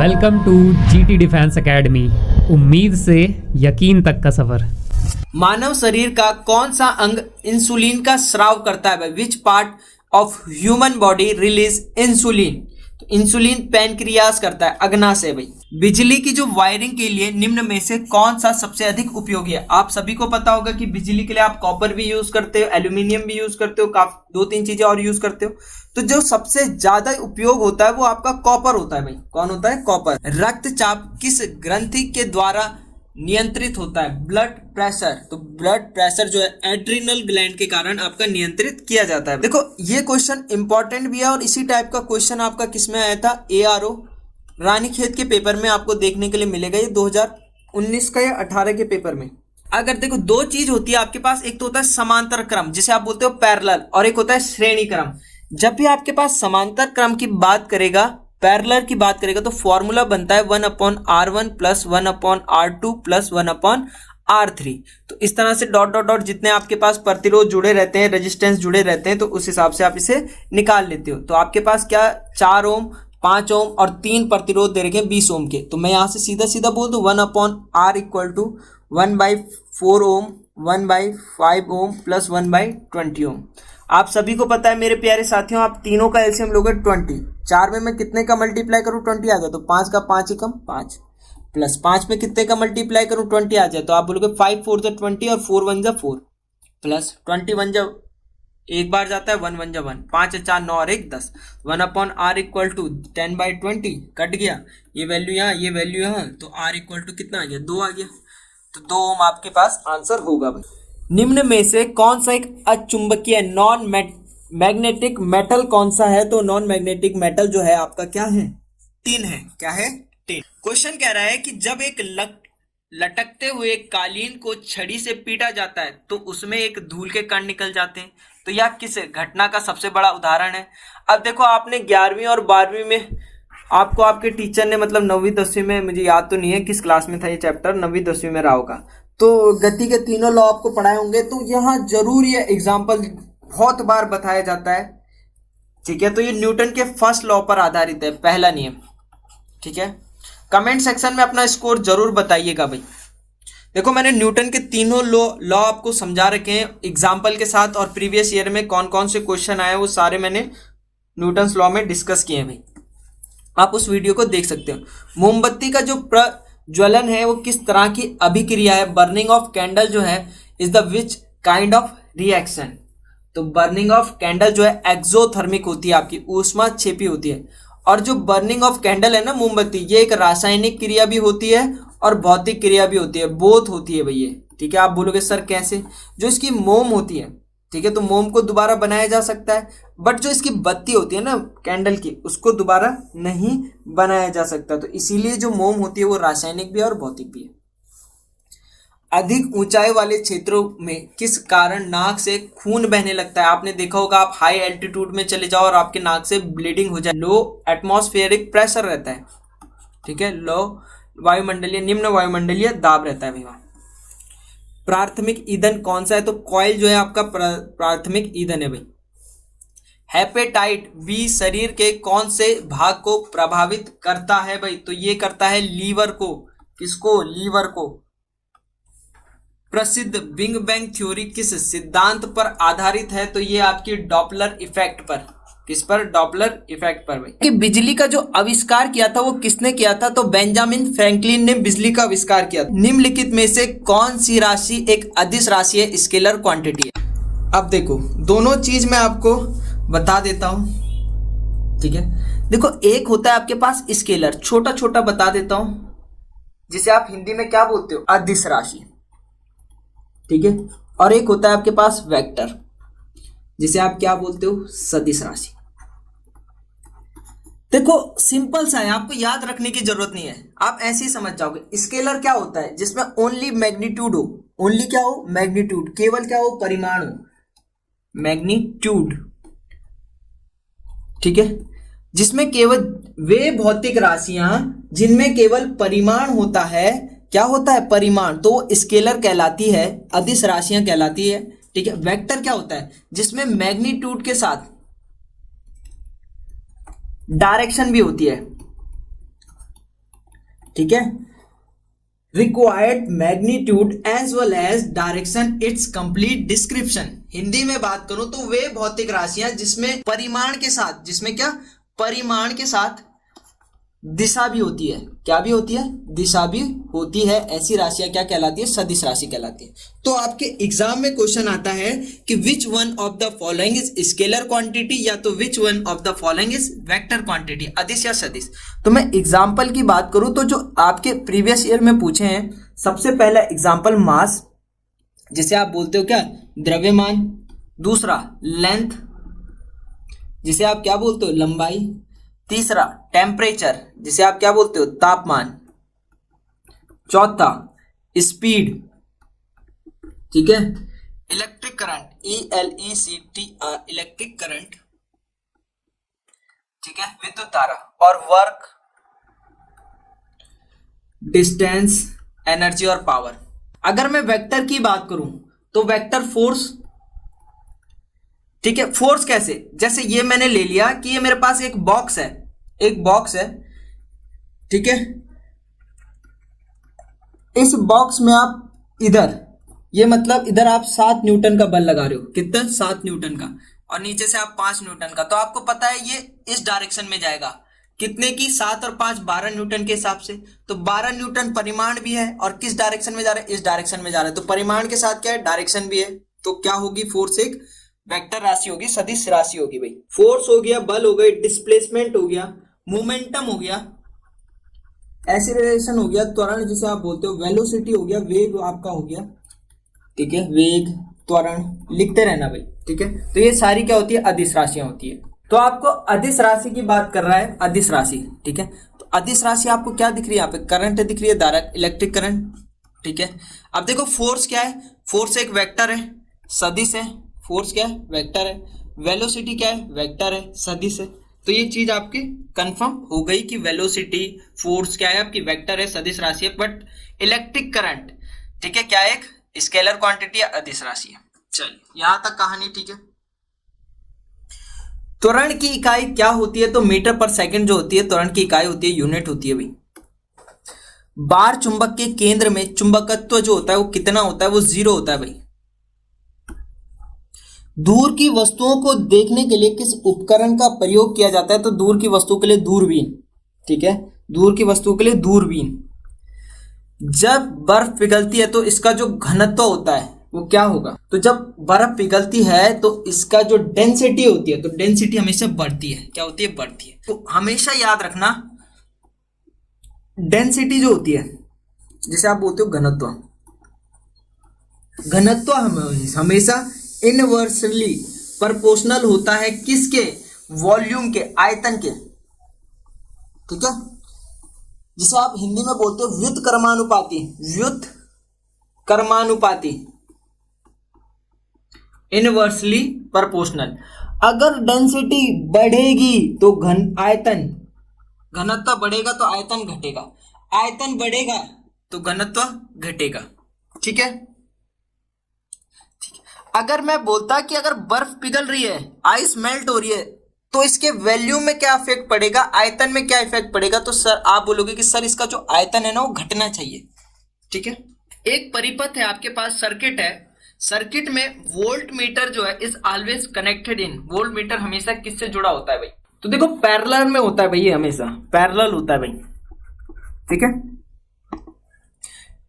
Welcome to GT defence academy. उम्मीद से यकीन तक का सफर। मानव शरीर का कौन सा अंग इंसुलिन का स्राव करता है? Which part of human body release insulin? तो इंसुलिन पैनक्रियास करता है, अग्नाशय। भाई बिजली की जो वायरिंग के लिए निम्न में से कौन सा सबसे अधिक उपयोगी है? आप सभी को पता होगा कि बिजली के लिए आप कॉपर भी यूज करते हो, एल्यूमिनियम भी यूज करते हो, काफी 2-3 चीजें और यूज करते हो। तो जो सबसे ज्यादा उपयोग होता है वो आपका कॉपर होता है। भाई कौन होता है? कॉपर। रक्तचाप किस ग्रंथि के द्वारा नियंत्रित होता है? Blood pressure. तो ब्लड प्रेशर जो है एड्रिनल ग्लैंड के कारण आपका नियंत्रित किया जाता है। देखो ये क्वेश्चन इंपॉर्टेंट भी है और इसी टाइप का क्वेश्चन आपका किसमें आया था? ARO रानीखेत के पेपर में आपको देखने के लिए मिलेगा। ये 2019 का या 18 के पेपर में। अगर देखो दो चीज होती है आपके पास, एक तो होता है समांतर क्रम जिसे आप बोलते हो पैरेलल, और एक होता है श्रेणी क्रम। जब भी आपके पास समांतर क्रम की बात करेगा, पैरेलल की बात करेगा, तो फॉर्मूला बनता है 1/R1 plus 1/R2 plus 1/R3। तो इस तरह से डॉट डॉट डॉट जितने आपके पास प्रतिरोध जुड़े रहते हैं, रेजिस्टेंस जुड़े रहते हैं, तो उस हिसाब से आप इसे निकाल लेते हो। तो आपके पास क्या 4 ओम, 5 ओम और 3 प्रतिरोध दे रखे हैं 20 ओम के। तो मैं यहां से सीधा सीधा बोल दूं 1/R equal to 1/4 ohm, 1/5 ohm plus 1/20 ohm. आप सभी को पता है मेरे प्यारे साथियों, आप तीनों का एलसीएम लोगे 20। 4 में मैं कितने का मल्टीप्लाई करूं? 20 आ जाए। तो 5 का 5 ही कम 5 प्लस 5 में कितने का मल्टीप्लाई करूं? 20 आ जाए। तो आप बोलोगे 5 4 जा 20 और 4 1 जा 4 प्लस 20 1 जा एक बार जाता है, 1 1 जा 1, 5 4 9 और 1 10। 1/R इक्वल टू 10/20 कट गया। ये वैल्यू यहाँ, ये वैल्यू यहाँ, तो R इक्वल टू कितना आ गया? 2 आ गया। तो 2 ओम आपके पास आंसर होगा। भाई निम्न में से कौन सा एक अचुंबकीय नॉन मैग्नेटिक मेटल कौन सा है? तो नॉन मैग्नेटिक मेटल जो है आपका क्या है? टिन है। क्या है? टिन। क्वेश्चन कह रहा है कि जब एक लटकते हुए कालीन को छड़ी से पीटा जाता है तो उसमें एक धूल के कण निकल जाते हैं। तो यह किस घटना का सबसे बड़ा उदाहरण है? अब देखो आपने 11वीं और 12वीं में आपको आपके टीचर ने, मतलब 9वीं 10वीं में, मुझे याद तो नहीं है किस क्लास में था ये चैप्टर, 9वीं 10वीं में रहा होगा, तो गति के तीनों लॉ आपको पढ़ाए होंगे। तो यहाँ जरूर ये एग्जाम्पल बहुत बार बताया जाता है। ठीक है, तो ये न्यूटन के फर्स्ट लॉ पर आधारित है, पहला नियम। ठीक है, कमेंट सेक्शन में अपना स्कोर जरूर बताइएगा। भाई देखो मैंने न्यूटन के तीनों लॉ आपको समझा रखे हैं एग्जाम्पल के साथ, और प्रीवियस ईयर में कौन कौन से क्वेश्चन आए वो सारे मैंने न्यूटन लॉ में डिस्कस किए हैं। भाई आप उस वीडियो को देख सकते हो। मोमबत्ती का जो ज्वलन है वो किस तरह की अभिक्रिया है? बर्निंग ऑफ कैंडल जो है is the which kind of reaction? तो बर्निंग ऑफ कैंडल जो है एक्सोथर्मिक होती है, आपकी ऊष्मा क्षेपी होती है। और जो बर्निंग ऑफ कैंडल है ना मोमबत्ती, ये एक रासायनिक क्रिया भी होती है और भौतिक क्रिया भी होती है, बोथ होती है भैया। ठीक है, आप बोलोगे सर कैसे? जो इसकी मोम होती है, ठीक है, तो मोम को दोबारा बनाया जा सकता है, बट जो इसकी बत्ती होती है ना कैंडल की, उसको दोबारा नहीं बनाया जा सकता। तो इसीलिए जो मोम होती है वो रासायनिक भी है और भौतिक भी है। अधिक ऊंचाई वाले क्षेत्रों में किस कारण नाक से खून बहने लगता है? आपने देखा होगा, आप हाई एल्टीट्यूड में चले जाओ और आपके नाक से ब्लीडिंग हो जाए। लो एटमॉस्फेरिक प्रेशर रहता है, ठीक है, लो वायुमंडलीय, निम्न वायुमंडलीय दाब रहता है। वहां प्राथमिक ईंधन कौन सा है? तो कॉइल जो है आपका प्राथमिक ईंधन है। भाई हेपेटाइट बी शरीर के कौन से भाग को प्रभावित करता है? भाई तो ये करता है लीवर को। किसको? लीवर को। प्रसिद्ध बिग बैंग थ्योरी किस सिद्धांत पर आधारित है? तो ये आपकी डॉपलर इफेक्ट पर। किस पर? डॉपलर इफेक्ट पर। भाई कि बिजली का जो आविष्कार किया था वो किसने किया था? तो बेंजामिन फ्रैंकलिन ने बिजली का आविष्कार किया। निम्नलिखित में से कौन सी राशि एक अदिश राशि है, स्केलर क्वांटिटी है? अब देखो दोनों चीज मैं आपको बता देता हूं। ठीक है, देखो एक होता है आपके पास स्केलर, छोटा छोटा बता देता हूं, जिसे आप हिंदी में क्या बोलते हो? अदिश राशि। ठीक है, और एक होता है आपके पास वेक्टर, जिसे आप क्या बोलते हो? सदिश राशि। देखो सिंपल सा है, आपको याद रखने की जरूरत नहीं है, आप ऐसे ही समझ जाओगे। स्केलर क्या होता है? जिसमें ओनली मैग्नीट्यूड हो। ओनली क्या हो? मैग्नीट्यूड। केवल क्या हो? परिमाण हो, मैग्नीट्यूड। ठीक है, जिसमें केवल वे भौतिक राशियां जिनमें केवल परिमाण होता है। क्या होता है? परिमाण। तो स्केलर कहलाती है, अदिश राशियां कहलाती है। ठीक है, वेक्टर क्या होता है? जिसमें मैग्नीट्यूड के साथ डायरेक्शन भी होती है। ठीक है, required magnitude as well as direction it's complete description. Hindi में बात करूं तो वे भौतिक राशियां जिसमें परिमाण के साथ, जिसमें क्या, परिमाण के साथ दिशा भी होती है। क्या भी होती है? दिशा भी होती है। ऐसी राशियां क्या कहलाती है? सदिश राशि कहलाती है। तो आपके एग्जाम में क्वेश्चन आता है कि which one of the following is scalar quantity, या तो which one of the following is vector quantity, अदिश या सदिश। तो मैं एग्जाम्पल की बात करूं तो जो आपके प्रीवियस ईयर में पूछे हैं, सबसे पहला एग्जाम्पल मास, जिसे आप बोलते हो क्या, द्रव्यमान। दूसरा लेंथ, जिसे आप क्या बोलते हो, लंबाई। तीसरा टेम्परेचर, जिसे आप क्या बोलते हो, तापमान। चौथा स्पीड, ठीक है। Electric current, ELECTR, electric current, ठीक है, विद्युत धारा। और वर्क, डिस्टेंस, एनर्जी और पावर। अगर मैं वेक्टर की बात करूं तो वेक्टर फोर्स, ठीक है। फोर्स कैसे? जैसे ये मैंने ले लिया कि ये मेरे पास एक बॉक्स है, एक बॉक्स है, ठीक है। इस बॉक्स में आप इधर, ये मतलब इधर आप 7 न्यूटन का बल लगा रहे हो। कितना? 7 न्यूटन का। और नीचे से आप 5 न्यूटन का। तो आपको पता है ये इस डायरेक्शन में जाएगा। कितने की? 7 और 5 12 न्यूटन के हिसाब से। तो 12 न्यूटन परिमाण भी है और किस डायरेक्शन में जा रहा है? इस डायरेक्शन में जा रहा है। तो परिमाण के साथ क्या है? डायरेक्शन भी है। तो क्या होगी? फोर्स एक वेक्टर राशि होगी, सदिश राशि होगी भाई। फोर्स हो गया, बल हो गई, डिस्प्लेसमेंट हो गया, मोमेंटम हो गया, एक्सीलरेशन हो गया, त्वरण जिसे आप बोलते हो, वेलोसिटी हो गया, वेग आपका हो गया, ठीक है। वेग, त्वरण लिखते रहना भाई, ठीक है। तो ये सारी क्या होती है? अदिश राशियां होती है। तो आपको अदिश राशि की बात कर रहा है, अदिश राशि, ठीक है। तो अदिश राशि आपको क्या दिख रही है? यहाँ पे करंट दिख रही है, धारा, इलेक्ट्रिक करंट, ठीक है। अब देखो फोर्स क्या है? फोर्स एक वेक्टर है, सदिश है। फोर्स क्या है? वेक्टर है। वेलोसिटी क्या है? वेक्टर है, सदिश है। तो ये चीज आपकी कंफर्म हो गई कि वेलोसिटी, फोर्स क्या है? आपकी वेक्टर है, सदिश राशि है। बट इलेक्ट्रिक करंट, ठीक है, क्या है? एक स्केलर क्वांटिटी या अदिश राशि है। चलिए यहां तक कहानी ठीक है। त्वरण की इकाई क्या होती है? तो मीटर पर सेकंड जो होती है, त्वरण की इकाई होती है, यूनिट होती है भाई। बार चुंबक के केंद्र में चुंबकत्व जो होता है वो कितना होता है? वो 0 होता है भाई। दूर की वस्तुओं को देखने के लिए किस उपकरण का प्रयोग किया जाता है? तो दूर की वस्तु के लिए दूरबीन, ठीक है। दूर की वस्तु के लिए दूरबीन। जब बर्फ पिघलती है तो इसका जो घनत्व होता है वो क्या होगा? तो जब बर्फ पिघलती है तो इसका जो डेंसिटी होती है, तो डेंसिटी हमेशा बढ़ती है। क्या होती है? बढ़ती है। तो हमेशा याद रखना, डेंसिटी जो होती है, जिसे आप बोलते हो घनत्व, घनत्व हमेशा इनवर्सली प्रोपोर्शनल होता है किसके? वॉल्यूम के, आयतन के, ठीक है। जिसे आप हिंदी में बोलते हो व्युत्क्रमानुपाती, व्युत्क्रमानुपाती, इनवर्सली प्रोपोर्शनल। अगर डेंसिटी बढ़ेगी तो आयतन, घनत्व बढ़ेगा तो आयतन घटेगा, आयतन बढ़ेगा तो घनत्व घटेगा, ठीक है। अगर मैं बोलता कि अगर बर्फ पिघल रही है, आइस मेल्ट हो रही है, तो इसके वॉल्यूम में क्या इफेक्ट पड़ेगा, आयतन में क्या इफेक्ट पड़ेगा? तो सर आप बोलोगे कि सर इसका जो आयतन है ना वो घटना चाहिए, ठीक है। एक परिपथ है आपके पास, सर्किट है, सर्किट में वोल्ट मीटर जो है is always connected in, volt meter हमेशा किससे जुड़ा होता है भाई? तो देखो पैरेलल में होता है भाई, ये हमेशा पैरेलल होता है भाई, ठीक है।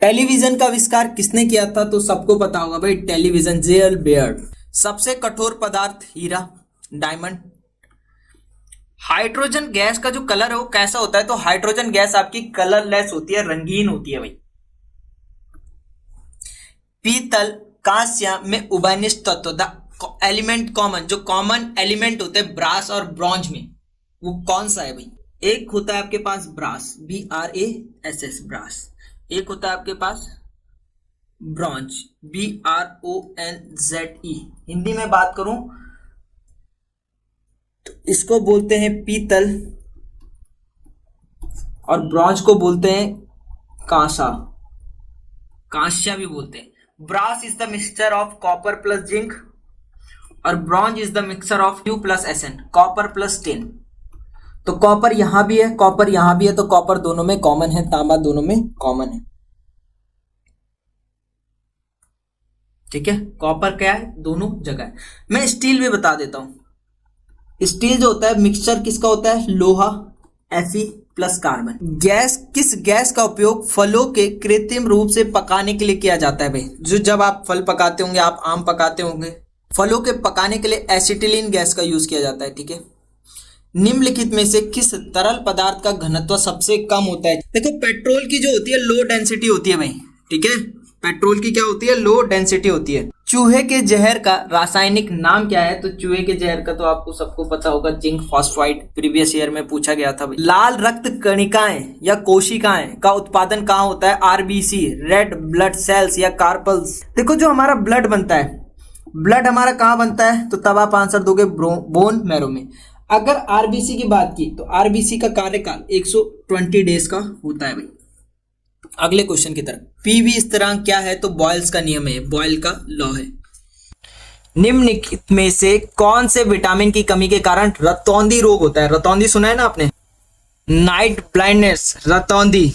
टेलीविजन का आविष्कार किसने किया था? तो सबको पता होगा भाई, टेलीविजन, जेएल बेयर्ड। सबसे कठोर पदार्थ हीरा, डायमंड। हाइड्रोजन गैस का जो कलर है वो कैसा होता है? तो हाइड्रोजन गैस आपकी कलरलेस होती है, रंगीन होती है भाई। पीतल, कांस्य में उभयनिष्ठ तत्व, द एलिमेंट कॉमन, जो कॉमन एलिमेंट होते हैं ब्रास और ब्रॉन्ज में, वो कौन सा है भाई? एक होता है आपके पास ब्रास, BRASS, ब्रास। एक होता है आपके पास ब्रॉन्ज, BRONZE। हिंदी में बात करूं तो इसको बोलते हैं पीतल और ब्रॉन्ज को बोलते हैं कांसा, कांस्या भी बोलते हैं। Brass is the mixture of copper plus zinc और bronze is the mixture of Cu plus Sn, copper plus tin. तो कॉपर यहां भी है, कॉपर यहां भी है, तो कॉपर दोनों में कॉमन है, तांबा दोनों में कॉमन है। ठीक है, कॉपर क्या है, दोनों जगह है। मैं स्टील भी बता देता हूं। स्टील जो होता है मिक्सचर किसका होता है, लोहा Fe प्लस कार्बन। गैस, किस गैस का उपयोग फलों के कृत्रिम रूप से पकाने के लिए किया जाता है भाई? जो जब आप फल पकाते होंगे, आप आम पकाते होंगे, फलों के पकाने के लिए एसिटिलीन गैस का यूज किया जाता है। ठीक है, निम्नलिखित में से किस तरल पदार्थ का घनत्व सबसे कम होता है? देखो पेट्रोल की जो होती है लो डेंसिटी होती है भाई। ठीक है, पेट्रोल की क्या होती है, लो डेंसिटी होती है। चूहे के जहर का रासायनिक नाम क्या है? तो चूहे के जहर का तो आपको सबको पता होगा, जिंक फॉस्फाइड, प्रीवियस ईयर में पूछा गया था भाई। लाल रक्त कणिकाएं या कोशिकाएं का उत्पादन कहाँ होता है? आरबीसी, रेड ब्लड सेल्स या कार्पल्स। देखो जो हमारा ब्लड बनता है, ब्लड हमारा कहाँ बनता है? तो तब आप आंसर दोगे बोन मैरो में। अगर आरबीसी की बात की तो आरबीसी का कार्यकाल 120 डेज का होता है भाई। अगले क्वेश्चन की तरफ, पीवी स्थिरांक क्या है? तो बॉयल्स का नियम है, बॉयल का लॉ है। निम्नलिखित में से कौन से विटामिन की कमी के कारण रतौंधी रोग होता है? रतौंधी सुना है ना आपने, नाइट ब्लाइंडनेस, रतौंधी,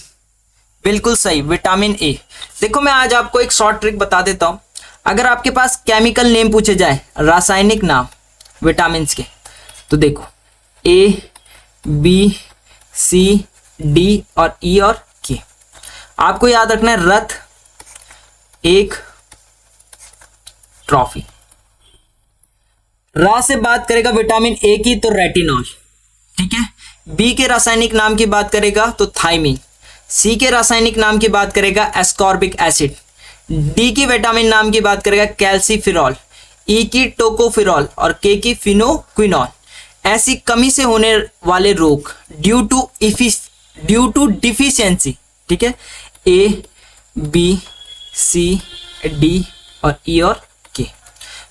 बिल्कुल सही, विटामिन ए। देखो मैं आज आपको एक शॉर्ट ट्रिक बता देता हूं। अगर आपके पास केमिकल नेम पूछे जाए, रासायनिक नाम विटामिन के, तो देखो ए, बी, सी, डी और ई और के। आपको याद रखना है रथ, एक, ट्रॉफी। रा से बात करेगा विटामिन ए की तो रेटिनॉल। ठीक है, बी के रासायनिक नाम की बात करेगा तो थायमिन, सी के रासायनिक नाम की बात करेगा एस्कॉर्बिक एसिड, डी की विटामिन नाम की बात करेगा कैल्सीफिरॉल, ई की टोकोफिरॉल और के की फिनोक्विनॉल। ऐसी कमी से होने वाले रोग ड्यू टू डिफिशियंसी, ठीक है, ए, बी, सी, डी और ई और के।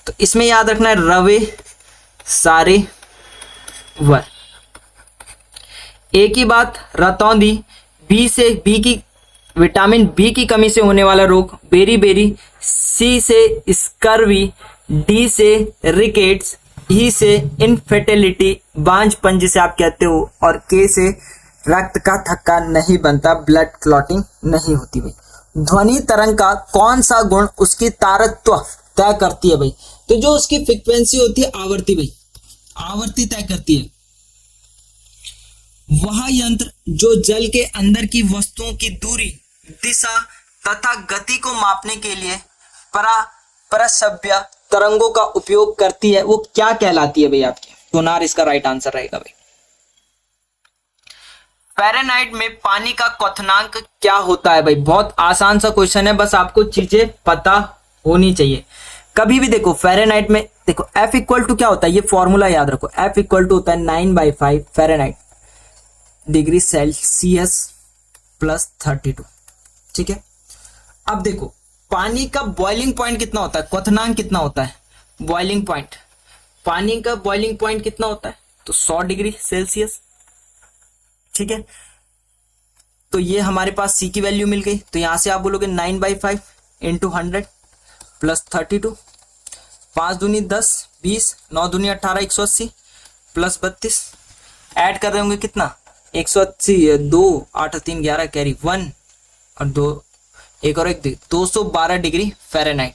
तो इसमें याद रखना है रवे, सारे, वर। ए की बात रतौंधी, बी से बी की विटामिन बी की कमी से होने वाला रोग बेरी, सी से स्कर्वी, डी से रिकेट्स, ई से इनफर्टिलिटी, बांझपन जिसे आप कहते हो, और के से रक्त का थक्का नहीं बनता, ब्लड क्लॉटिंग नहीं होती भाई। ध्वनि तरंग का कौन सा गुण उसकी तारत्व तय करती है भाई? तो जो उसकी फ्रीक्वेंसी होती है आवृत्ति भाई, आवृत्ति तय करती है। वह यंत्र जो जल के अंदर की वस्तुओं की दूरी, दिशा तथा गति को मापने के लिए परसव्य तरंगों का उपयोग करती है, वो क्या कहलाती है भाई आपकी? सोनार इसका राइट आंसर रहेगा भाई। फ़ारेनहाइट में पानी का क्वथनांक क्या होता है भाई? बहुत आसान सा क्वेश्चन है, बस आपको चीजें पता होनी चाहिए। कभी भी देखो फ़ारेनहाइट में, देखो F इक्वल टू क्या होता है, ये फॉर्मूला याद रखो। F इक्वल टू होता है 9/5 फ़ारेनहाइट डिग्री सेल्सियस प्लस 32। ठीक है, अब देखो पानी का बॉइलिंग पॉइंट कितना होता है, क्वथनांक कितना होता है, बॉइलिंग पॉइंट, पानी का बॉइलिंग पॉइंट कितना होता है? तो 100 डिग्री सेल्सियस। ठीक है, तो ये हमारे पास सी की वैल्यू मिल गई, तो यहां से आप बोलोगे 9/5 इंटू 100 प्लस 32, 5 दूनी 10, 20, 9 दूनी 18, 180 प्लस 32, ऐड कर रहे होंगे कितना, 180, 2, 8, 3, 11 कैरी 1 और 2, एक और एक 212 डिग्री फ़ारेनहाइट।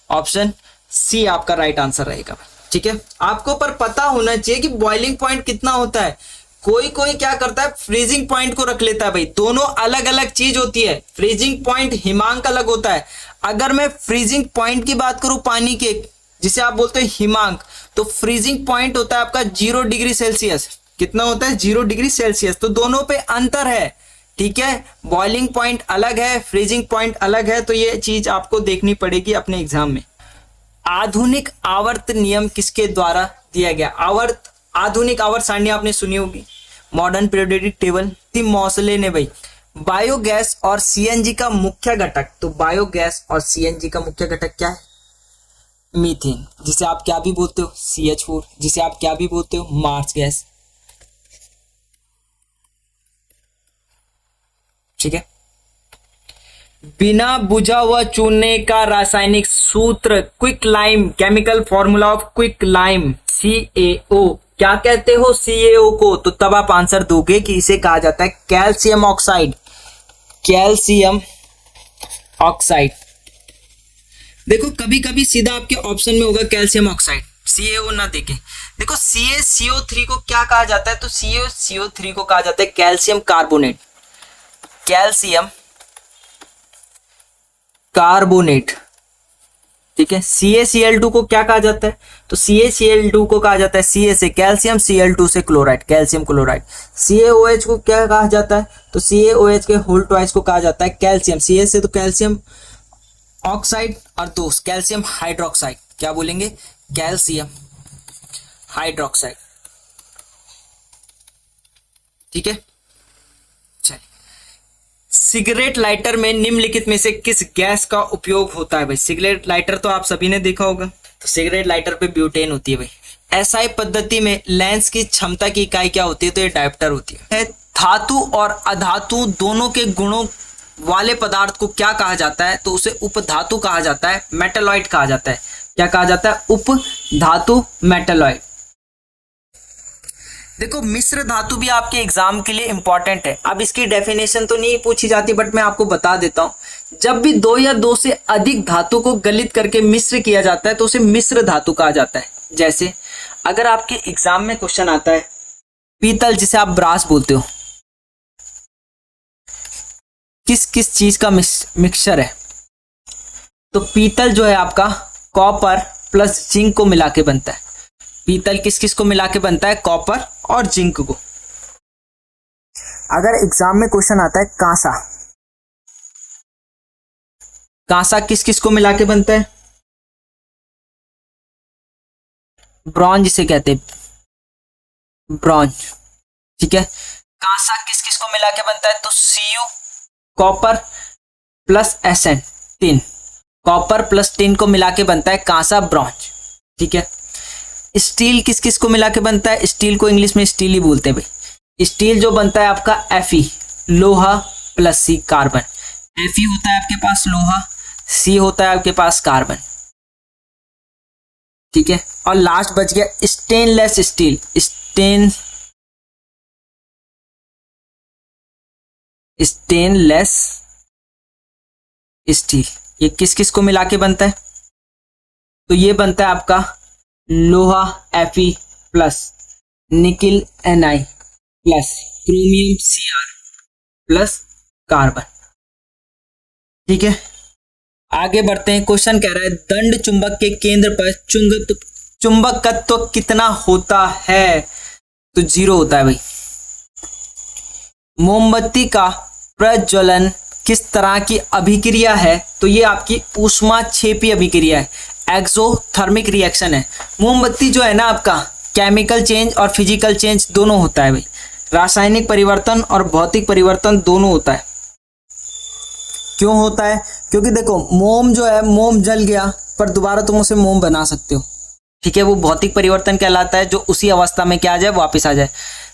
ऑप्शन सी आपका राइट आंसर रहेगा। ठीक है, आपको पर पता होना चाहिए कि बॉइलिंग पॉइंट कितना होता है। कोई क्या करता है, फ्रीजिंग पॉइंट को रख लेता है भाई, दोनों अलग अलग चीज होती है। फ्रीजिंग पॉइंट हिमांक अलग होता है। अगर मैं फ्रीजिंग पॉइंट की बात करूं पानी के, जिसे आप बोलते हैं हिमांक, तो फ्रीजिंग पॉइंट होता है आपका 0 डिग्री सेल्सियस। कितना होता है? 0 डिग्री सेल्सियस। तो दोनों पे अंतर है। ठीक है, बॉइलिंग पॉइंट अलग है, फ्रीजिंग पॉइंट अलग है, तो ये चीज आपको देखनी पड़ेगी अपने एग्जाम में। आधुनिक आवर्त नियम किसके द्वारा दिया गया? आधुनिक आवर्त सारणी आपने सुनी होगी, मॉडर्न पीरियोडिक टेबल, थी मौसले ने भाई। बायोगैस और सीएनजी का मुख्य घटक, तो बायोगैस और सीएनजी का मुख्य घटक क्या है? मीथेन, जिसे आप क्या भी बोलते हो, CH4, जिसे आप क्या भी बोलते हो, मार्स गैस। ठीक है, बिना बुझा हुआ चूने का रासायनिक सूत्र quick lime, chemical formula of quick lime CaO। क्या कहते हो CaO को? तो तब आप आंसर दोगे कि इसे कहा जाता है कैल्शियम ऑक्साइड। Calcium oxide. देखो कभी कभी सीधा आपके ऑप्शन में होगा कैल्शियम ऑक्साइड, CaO ना देके। देखो CaCO3 को क्या कहा जाता है? तो CaCO3 को कहा जाता है कैल्शियम कार्बोनेट। कैल्शियम कार्बोनेट, ठीक है। CaCl2 को क्या कहा जाता है? तो CaCl2 को कहा जाता है Ca से कैल्शियम, Cl2 से क्लोराइड, कैल्शियम क्लोराइड। CaOH को क्या कहा जाता है? तो CaOH के होल ट्वाइस को कहा जाता है कैल्शियम। Ca से तो कैल्शियम ऑक्साइड और दोस्त कैल्शियम हाइड्रोक्साइड। क्या बोलेंगे? कैल्शियम हाइड्रोक्साइड, ठीक है। चलिए, सिगरेट लाइटर में निम्नलिखित में से किस गैस का उपयोग होता है? भाई सिगरेट लाइटर तो आप सभी ने देखा होगा, तो सिगरेट लाइटर पे ब्यूटेन होती है भाई। SI पद्धति में लेंस की क्षमता की इकाई क्या होती है? तो ये डायप्टर होती है। धातु और अधातु दोनों के गुणों वाले पदार्थ को क्या कहा जाता है? तो उसे उपधातु कहा जाता है, मेटलॉइड कहा जाता है। क्या कहा जाता है? उपधातु, मेटलॉइड। देखो मिश्र धातु भी आपके एग्जाम के लिए इंपॉर्टेंट है। अब इसकी डेफिनेशन तो नहीं पूछी जाती, बट मैं आपको बता देता हूं। जब भी दो या दो से अधिक धातु को गलित करके मिश्र किया जाता है तो उसे मिश्र धातु कहा जाता है। जैसे अगर आपके एग्जाम में क्वेश्चन आता है पीतल, जिसे आप ब्रास बोलते हो, किस किस चीज का मिक्सचर है? तो पीतल जो है आपका कॉपर प्लस जिंक को मिला के बनता है। पीतल किस किस को मिला के बनता है? कॉपर और जिंक को। अगर एग्जाम में क्वेश्चन आता है कांसा, कांसा किस किस को मिला के बनता है? ब्रॉन्ज जिसे कहते हैं, ब्रॉन्ज, ठीक है। कांसा किस किस को मिला के बनता है? तो Cu copper plus Sn, tin, copper plus tin को मिला के बनता है कांसा, ब्रॉन्ज, ठीक है। स्टील किस किस को मिला के बनता है? स्टील को इंग्लिश में स्टील ही बोलते हैं भाई। स्टील जो बनता है आपका Fe, लोहा प्लस C, कार्बन। Fe होता है आपके पास लोहा, C होता है आपके पास कार्बन, ठीक है। और लास्ट बच गया स्टेनलेस स्टील। स्टेनलेस स्टील, ये किस किस को मिला के बनता है? तो ये बनता है आपका लोहा Fe plus nickel Ni plus chromium Cr plus carbon, ठीक है। आगे बढ़ते हैं। क्वेश्चन कह रहा है दंड चुंबक के केंद्र पर चुंबकत्व कितना होता है? तो 0 होता है भाई। मोमबत्ती का प्रज्वलन किस तरह की अभिक्रिया है? तो ये आपकी ऊष्माक्षेपी अभिक्रिया है, एक्सोथर्मिक रिएक्शन है। मोमबत्ती जो है ना आपका केमिकल चेंज और फिजिकल चेंज दोनों होता है भाई। रासायनिक परिवर्तन और भौतिक परिवर्तन दोनों होता है। क्यों होता है? क्योंकि देखो मोम जो है, मोम जल गया पर दोबारा तुम उसे मोम बना सकते हो, ठीक है। वो भौतिक परिवर्तन कहलाता है, जो उसी अवस्था में क्या आ जाए, वापस आ जाए।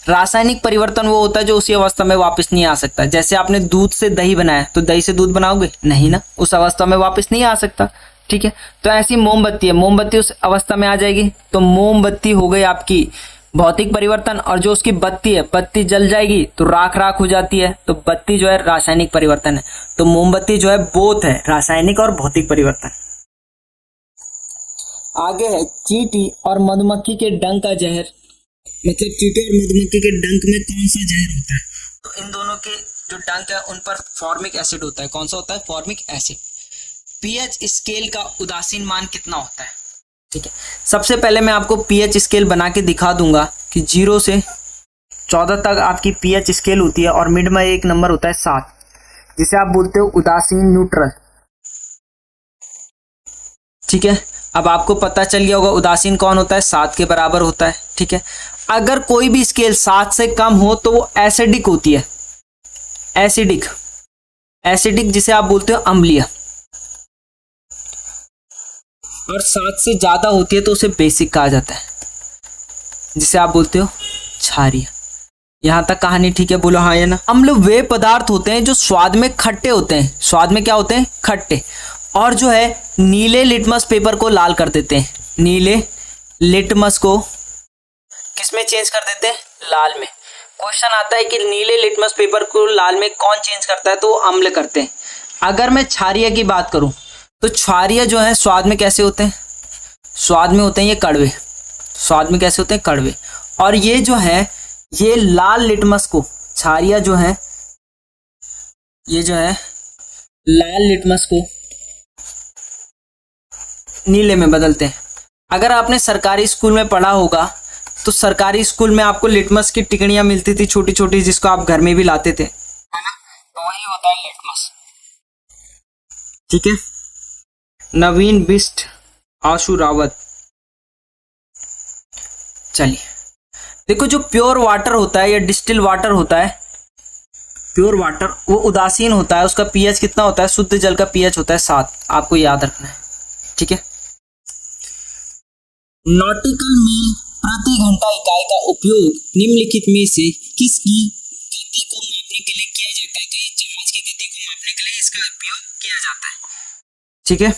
रासायनिक परिवर्तन वो होता है जो उसी अवस्था में वापस नहीं आ सकता। जैसे आपने दूध से दही बनाया, तो दही से दूध बनाओगे नहीं ना, उस अवस्था में वापस नहीं आ सकता, ठीक है। तो ऐसी मोमबत्ती है, मोमबत्ती उस अवस्था में आ जाएगी, तो मोमबत्ती हो गई आपकी भौतिक परिवर्तन। और जो उसकी बत्ती है, बत्ती जल जाएगी तो राख राख हो जाती है, तो बत्ती जो है रासायनिक परिवर्तन है। तो मोमबत्ती जो है बोथ है, रासायनिक और भौतिक परिवर्तन। आगे है चींटी और मधुमक्खी के डंक का जहर, मतलब चींटी और मधुमक्खी के डंक में कौन सा जहर होता है? तो इन दोनों के जो डंक है उन पर फॉर्मिक एसिड होता है। कौन सा होता है? Formic acid. पीएच स्केल का उदासीन मान कितना होता है? ठीक है, सबसे पहले मैं आपको पीएच स्केल बना के दिखा दूंगा कि 0 से 14 तक आपकी पीएच स्केल होती है और मिड में एक नंबर होता है 7, जिसे आप बोलते हो उदासीन, न्यूट्रल, ठीक है। अब आपको पता चल गया होगा उदासीन कौन होता है, 7 के बराबर होता है, ठीक है। अगर कोई भी स्केल 7 से कम हो तो वो एसिडिक होती है, एसिडिक, एसिडिक जिसे आप बोलते हो अम्लीय, और 7 से ज्यादा होती है तो उसे बेसिक कहा जाता है, जिसे आप बोलते हो क्षारीय। यहां तक कहानी ठीक है? बोलो हाँ या ना। अम्ल वे पदार्थ होते हैं जो स्वाद में खट्टे होते हैं, स्वाद में क्या होते हैं? खट्टे, और जो है नीले लिटमस पेपर को लाल कर देते हैं, नीले लिटमस को किसमें चेंज कर देते हैं? लाल में। क्वेश्चन आता है कि नीले लिटमस पेपर को लाल में कौन चेंज करता है? तो अम्ल करते हैं। अगर मैं क्षारीय की बात करूं तो क्षारीय जो है स्वाद में कैसे होते हैं? स्वाद में होते हैं ये कड़वे। स्वाद में कैसे होते हैं? कड़वे। और ये जो है ये लाल लिटमस को, क्षारीय जो है ये जो है लाल लिटमस को नीले में बदलते हैं। अगर आपने सरकारी स्कूल में पढ़ा होगा तो सरकारी स्कूल में आपको लिटमस की टिकड़ियां मिलती थी छोटी छोटी, जिसको आप घर में भी लाते थे, है ना? तो वही होता है लिटमस। ठीक है। नवीन बिष्ट, आशु रावत। चलिए देखो, जो प्योर वाटर होता है या डिस्टिल वाटर होता है, प्योर वाटर वो उदासीन होता है। उसका पीएच कितना होता है? शुद्ध जल का पीएच होता है 7। आपको याद रखना है। ठीक है। नॉटिकल मील प्रति घंटा इकाई का उपयोग निम्नलिखित में से किसकी गति को मापने के लिए किया जाता है? तो ये जहाज की गति को मापने के लिए इसका उपयोग किया जाता है। ठीक है।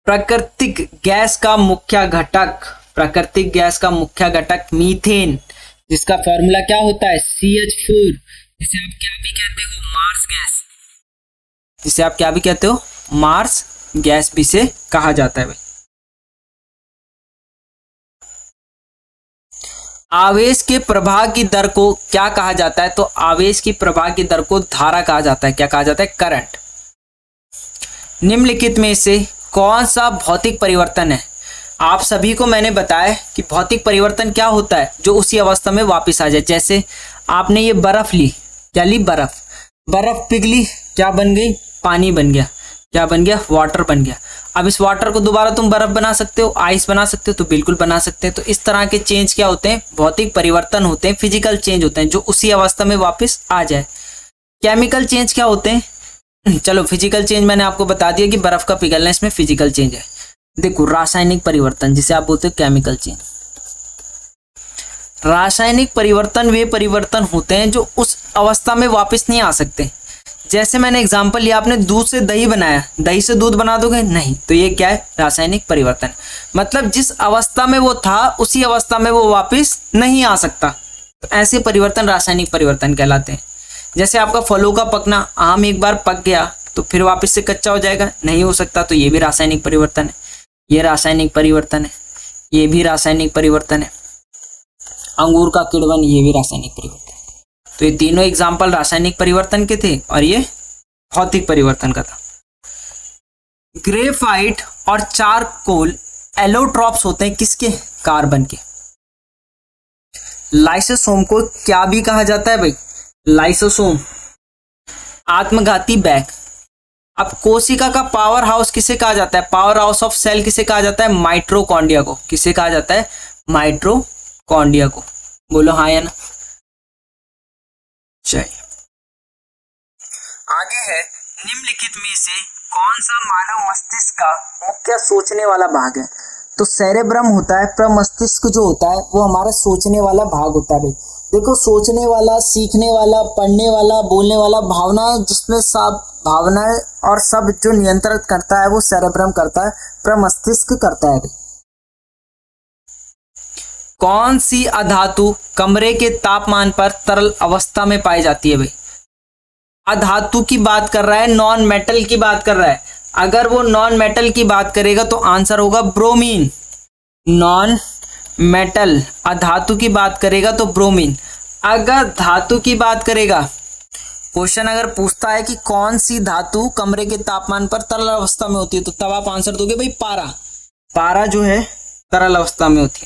प्राकृतिक गैस का मुख्य घटक, प्राकृतिक गैस का मुख्य घटक मीथेन, जिसका फॉर्मूला क्या होता है? CH4, जिसे आप क्या भी कहते हो? Marsh gas. जिसे आप क्या भी कहते हो? मार्स गैस भी से कहा जाता है भाई। आवेश के प्रवाह की दर को क्या कहा जाता है? तो आवेश की प्रवाह की दर को धारा कहा जाता है। क्या कहा जाता है? करंट। निम्नलिखित में से कौन सा भौतिक परिवर्तन है? आप सभी को मैंने बताया कि भौतिक परिवर्तन क्या होता है? जो उसी अवस्था में वापस आ जाए। जैसे आपने ये बर्फ ली, क्या ली? बर्फ। बर्फ पिघली, क्या बन गई? पानी बन गया। क्या बन गया? वाटर बन गया। अब इस वाटर को दोबारा तुम बर्फ बना सकते हो, आइस बना सकते हो? तो बिल्कुल बना सकते हैं। तो इस तरह के चेंज क्या होते हैं? भौतिक परिवर्तन होते हैं, फिजिकल चेंज होते हैं, जो उसी अवस्था में वापस आ जाए। केमिकल चेंज क्या होते हैं? चलो फिजिकल चेंज मैंने आपको बता दिया कि बर्फ का पिघलना इसमें फिजिकल चेंज है। देखो रासायनिक परिवर्तन, जिसे आप बोलते हो केमिकल चेंज। रासायनिक परिवर्तन वे परिवर्तन होते हैं जो उस अवस्था में वापस नहीं आ सकते। जैसे मैंने एग्जांपल लिया, आपने दूध से दही बनाया, दही से दूध बना दोगे? नहीं। तो ये क्या है? रासायनिक परिवर्तन। मतलब जिस अवस्था में वो था उसी अवस्था में वो वापस नहीं आ सकता। तो ऐसे परिवर्तन रासायनिक परिवर्तन कहलाते हैं। जैसे आपका फलों का पकना, आम एक बार पक गया तो फिर वापस से कच्चा हो जाएगा? नहीं हो सकता। तो ये भी रासायनिक परिवर्तन है। ये रासायनिक परिवर्तन है। ये भी रासायनिक परिवर्तन है। अंगूर का किण्वन, ये भी रासायनिक परिवर्तन। तो ये तीनों एग्जाम्पल रासायनिक परिवर्तन के थे और ये भौतिक परिवर्तन का था। ग्रेफाइट और चारकोल एलोट्रॉप्स होते हैं किसके? कार्बन के। लाइसोसोम को क्या भी कहा जाता है भाई? लाइसोसोम, आत्मघाती बैग। अब कोशिका का पावर हाउस किसे कहा जाता है? पावर हाउस ऑफ सेल किसे कहा जाता है? माइटोकॉन्ड्रिया को। किसे कहा जाता है? माइटोकॉन्ड्रिया को। बोलो हाँ या ना। चलिए आगे है, निम्नलिखित में से कौन सा मानव मस्तिष्क का मुख्य सोचने वाला भाग है? तो सेरेब्रम होता है। प्रमस्तिष्क जो होता है वो हमारा सोचने वाला भाग होता है भाई। देखो सोचने वाला, सीखने वाला, पढ़ने वाला, बोलने वाला, भावनाएं, जिसमें सब भावनाएं और सब जो नियंत्रित करता है वो सेरेब्रम करता है, प्रमस्तिष्क करता है भाई। कौन सी अधातु कमरे के तापमान पर तरल अवस्था में पाई जाती है भाई? अधातु की बात कर रहा है, नॉन मेटल की बात कर रहा है। अगर वो नॉन मेटल की बात करेगा तो आंसर होगा ब्रोमीन। नॉन मेटल अधातु की बात करेगा तो ब्रोमीन। अगर धातु की बात करेगा, क्वेश्चन अगर पूछता है कि कौन सी धातु कमरे के तापमान पर तरल अवस्था में होती है, तो तब आप आंसर दोगे भाई पारा। पारा जो है तरल अवस्था में होती है।